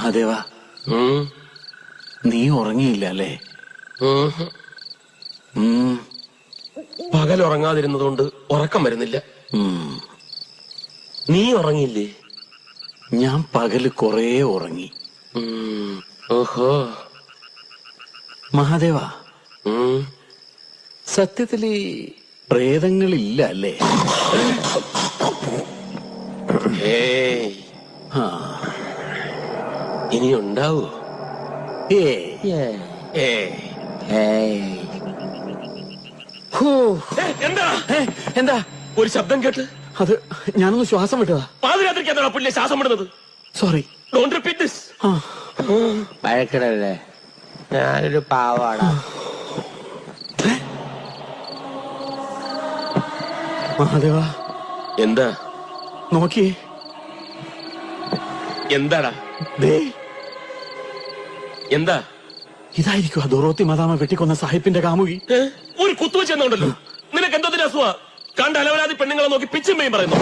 മഹാദേവ, നീ ഉറങ്ങിയില്ല അല്ലേ? പകൽ ഉറങ്ങാതിരുന്നതുകൊണ്ട് ഉറക്കം വരുന്നില്ല. നീ ഉറങ്ങിയില്ലേ? ഞാൻ പകല് കുറേ ഉറങ്ങി. ഓഹോ. മഹാദേവ, സത്യത്തില് പ്രേതങ്ങളില്ല അല്ലേ? ഇനി ഉണ്ടാവോ? എന്താ ഒരു ശബ്ദം കേട്ട്? അത് ഞാനൊന്ന് ശ്വാസം വിട്ടതാ. പാതിരാത്രിക്ക് എന്താണ് പുള്ളിയെ ശ്വാസം വിടുന്നത്? സോറി. Don't repeat this. വഴക്കിടല്ലേ, ഞാനൊരു പാവാടാ. മഹാദേവ, എന്താ നോക്കിയേ. എന്താടാ? എന്താ? ഇതായിരിക്കും ആ ദൊറോത്തി മദാമ വെട്ടിക്കൊന്ന സാഹിബിന്റെ കാമുകി. ഒരു കുത്തുവെച്ച് എന്നുണ്ടല്ലോ. നിനക്ക് എന്തോ അസുഖ? കണ്ട അലവരാതി പെണ്ണുങ്ങളെ നോക്കി പിച്ചുമ്മയും പറയുന്നു.